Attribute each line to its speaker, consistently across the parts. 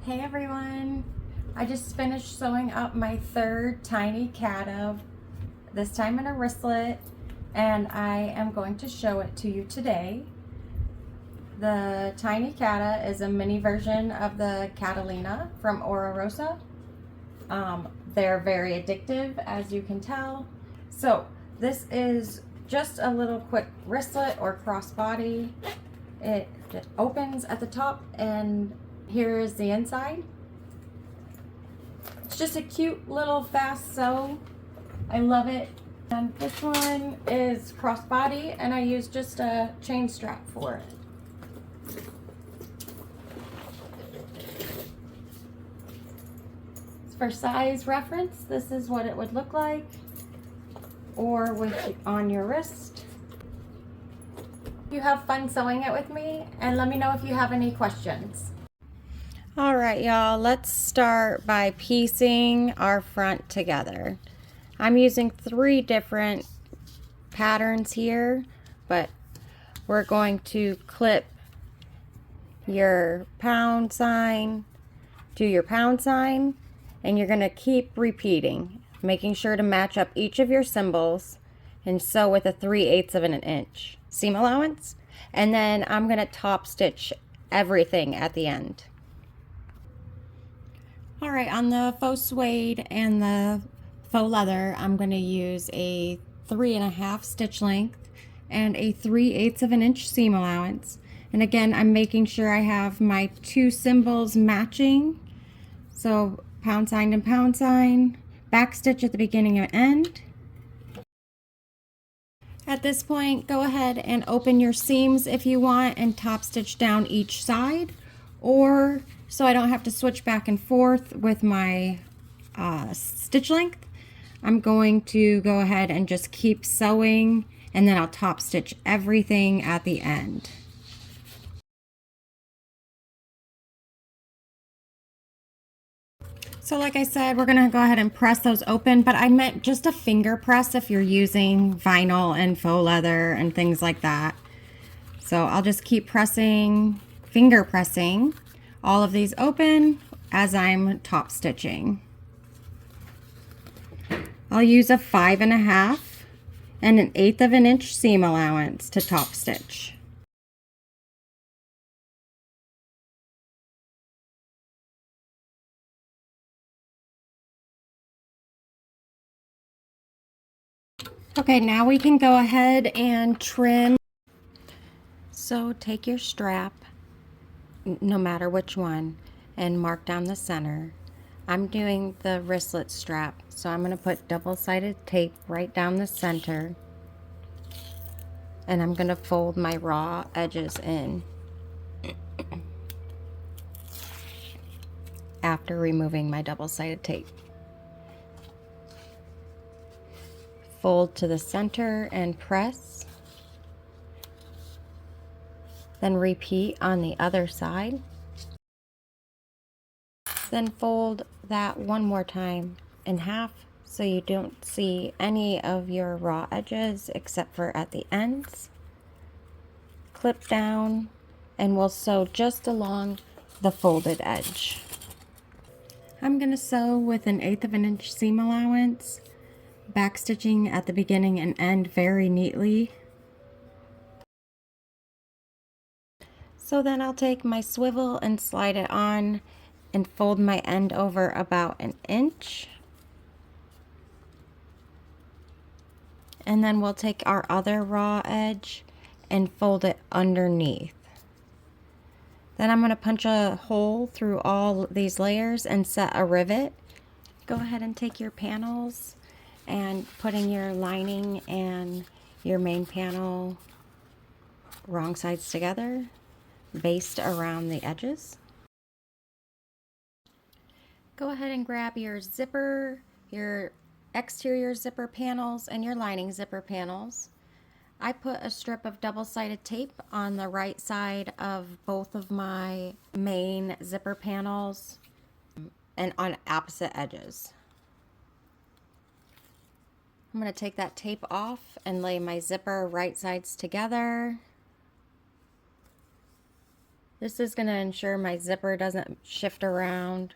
Speaker 1: Hey everyone! I just finished sewing up my third tiny Cata, this time in a wristlet, and I am going to show it to you today. The tiny Cata is a mini version of the Catalina from Oro Rosa. They're very addictive, as you can tell. So this is just a little quick wristlet or crossbody. It opens at the top, and here is the inside. It's just a cute little fast sew. I love it. And this one is crossbody, and I use just a chain strap for it. For size reference, this is what it would look like, or with on your wrist. You have fun sewing it with me, and let me know if you have any questions. All right, y'all, let's start by piecing our front together. I'm using 3 different patterns here, but we're going to clip your pound sign, do your pound sign, and you're going to keep repeating, making sure to match up each of your symbols and sew with a 3/8 of an inch seam allowance. And then I'm going to top stitch everything at the end. All right, on the faux suede and the faux leather, I'm going to use a 3.5 stitch length and a 3/8 of an inch seam allowance. And again, I'm making sure I have my 2 symbols matching. So pound sign and pound sign, back stitch at the beginning and end. At this point, go ahead and open your seams if you want and top stitch down each side, or so I don't have to switch back and forth with my stitch length, I'm going to go ahead and just keep sewing, and then I'll top stitch everything at the end. So like I said, we're gonna go ahead and press those open, but I meant just a finger press if you're using vinyl and faux leather and things like that. So I'll just keep pressing, finger pressing all of these open as I'm top stitching. I'll use a 5.5 and an 1/8 of an inch seam allowance to top stitch. Okay, now we can go ahead and trim. So take your strap, no matter which one, and mark down the center. I'm doing the wristlet strap, so I'm going to put double-sided tape right down the center, and I'm going to fold my raw edges in after removing my double-sided tape. Fold to the center and press, then repeat on the other side. Then fold that one more time in half so you don't see any of your raw edges except for at the ends. Clip down, and we'll sew just along the folded edge. I'm going to sew with an 1/8 of an inch seam allowance, back stitching at the beginning and end very neatly. So then I'll take my swivel and slide it on and fold my end over about an inch. And then we'll take our other raw edge and fold it underneath. Then I'm going to punch a hole through all these layers and set a rivet. Go ahead and take your panels and putting your lining and your main panel wrong sides together, based around the edges. Go ahead and grab your zipper, your exterior zipper panels, and your lining zipper panels. I put a strip of double-sided tape on the right side of both of my main zipper panels and on opposite edges. I'm going to take that tape off and lay my zipper right sides together. This is going to ensure my zipper doesn't shift around.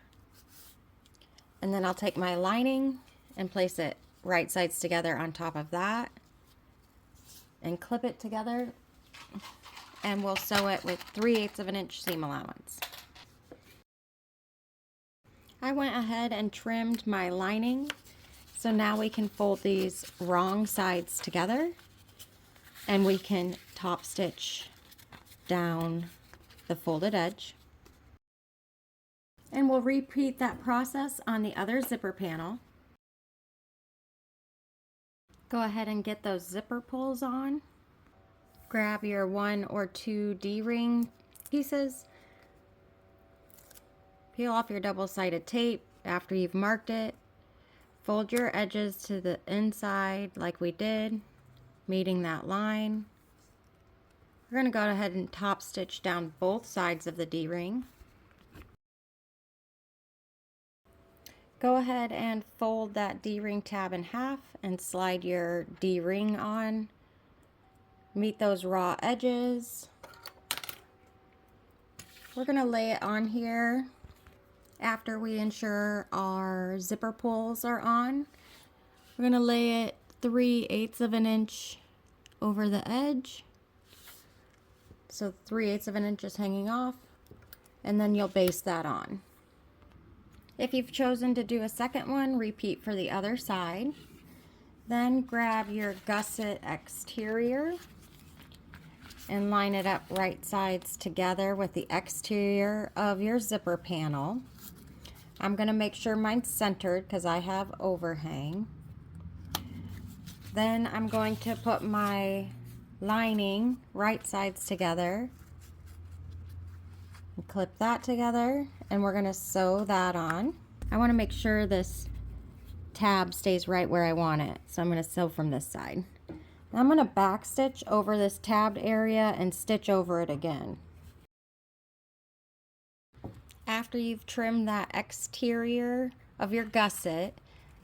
Speaker 1: And then I'll take my lining and place it right sides together on top of that and clip it together, and we'll sew it with 3/8 of an inch seam allowance. I went ahead and trimmed my lining, so now we can fold these wrong sides together and we can top stitch down the folded edge. And we'll repeat that process on the other zipper panel. Go ahead and get those zipper pulls on. Grab your 1 or 2 D-ring pieces. Peel off your double-sided tape after you've marked it. Fold your edges to the inside like we did, meeting that line. We're going to go ahead and top stitch down both sides of the D-ring. Go ahead and fold that D-ring tab in half and slide your D-ring on. Meet those raw edges. We're going to lay it on here after we ensure our zipper pulls are on. We're going to lay it 3/8 of an inch over the edge. So 3/8 of an inch is hanging off, and then you'll baste that on. If you've chosen to do a second one, repeat for the other side. Then grab your gusset exterior and line it up right sides together with the exterior of your zipper panel. I'm going to make sure mine's centered because I have overhang. Then I'm going to put my lining right sides together and clip that together, and we're going to sew that on. I want to make sure this tab stays right where I want it, so I'm going to sew from this side. Now I'm going to back stitch over this tabbed area and stitch over it again. After you've trimmed that exterior of your gusset,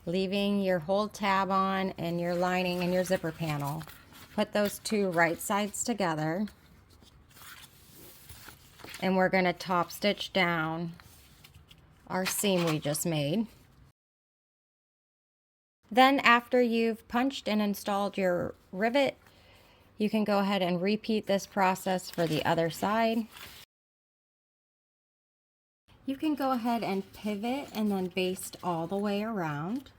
Speaker 1: leaving your whole tab on and your lining and your zipper panel, put those two right sides together, and we're going to top stitch down our seam we just made. Then after you've punched and installed your rivet, you can go ahead and repeat this process for the other side. You can go ahead and pivot and then baste all the way around.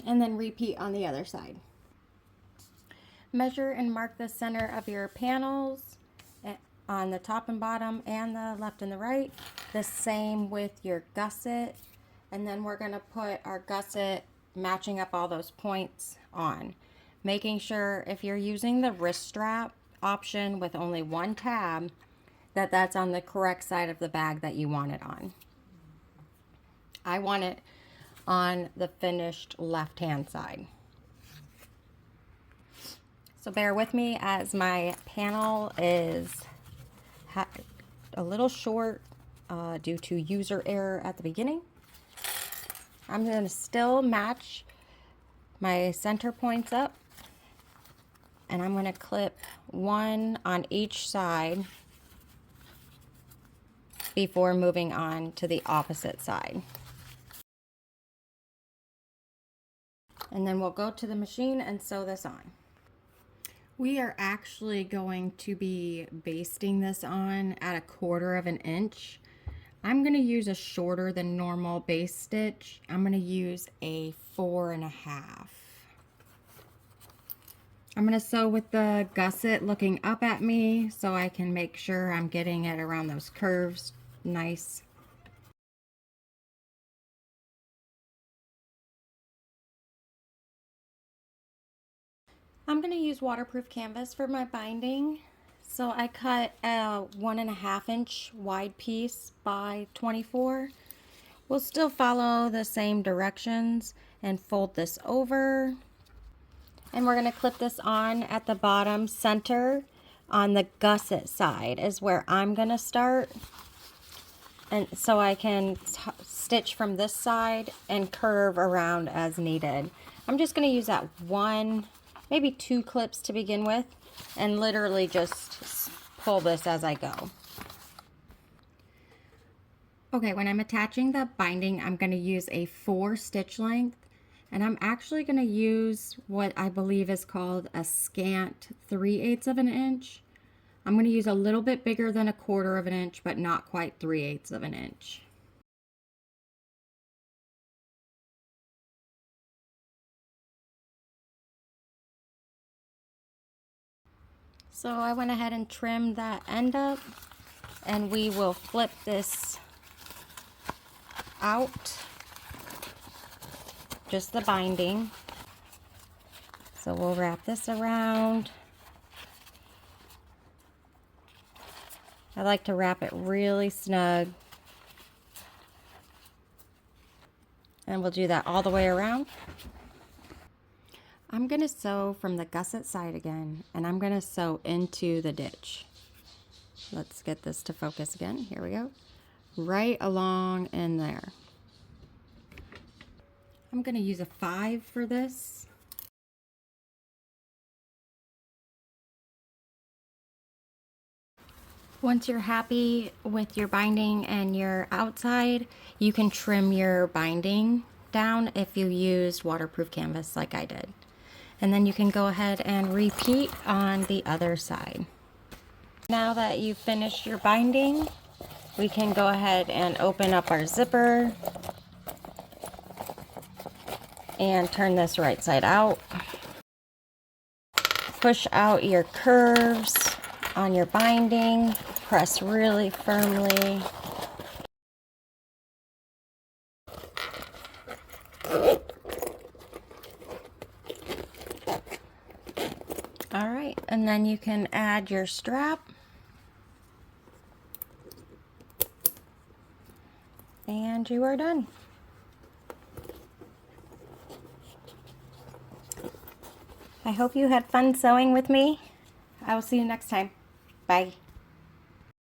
Speaker 1: And then repeat on the other side. Measure and mark the center of your panels on the top and bottom and the left and the right. The same with your gusset. And then we're going to put our gusset matching up all those points on. Making sure if you're using the wrist strap option with only one tab, that's on the correct side of the bag that you want it on. I want it on the finished left hand side. So bear with me as my panel is a little short due to user error at the beginning. I'm going to still match my center points up, and I'm going to clip one on each side before moving on to the opposite side. And then we'll go to the machine and sew this on. We are actually going to be basting this on at 1/4 of an inch. I'm going to use a shorter than normal base stitch. I'm going to use a 4 1/2. I'm going to sew with the gusset looking up at me so I can make sure I'm getting it around those curves nice. I'm going to use waterproof canvas for my binding. So I cut a 1 1/2 inch wide piece by 24. We'll still follow the same directions and fold this over. And we're going to clip this on at the bottom center on the gusset side is where I'm going to start. And so I can stitch from this side and curve around as needed. I'm just going to use that one, maybe 2 clips to begin with. and literally just pull this as I go. Okay, when I'm attaching the binding, I'm going to use a 4 stitch length, and I'm actually going to use what I believe is called a scant 3/8 of an inch. I'm going to use a little bit bigger than 1/4 of an inch, but not quite 3/8 of an inch. So I went ahead and trimmed that end up, and we will flip this out, just the binding. So we'll wrap this around. I like to wrap it really snug. And we'll do that all the way around. I'm gonna sew from the gusset side again, and I'm gonna sew into the ditch. Let's get this to focus again. Here we go. Right along in there. I'm gonna use a 5 for this. Once you're happy with your binding and your outside, you can trim your binding down if you used waterproof canvas like I did. And then you can go ahead and repeat on the other side. Now that you've finished your binding, we can go ahead and open up our zipper and turn this right side out. Push out your curves on your binding, press really firmly. All right, and then you can add your strap. And you are done. I hope you had fun sewing with me. I will see you next time. Bye.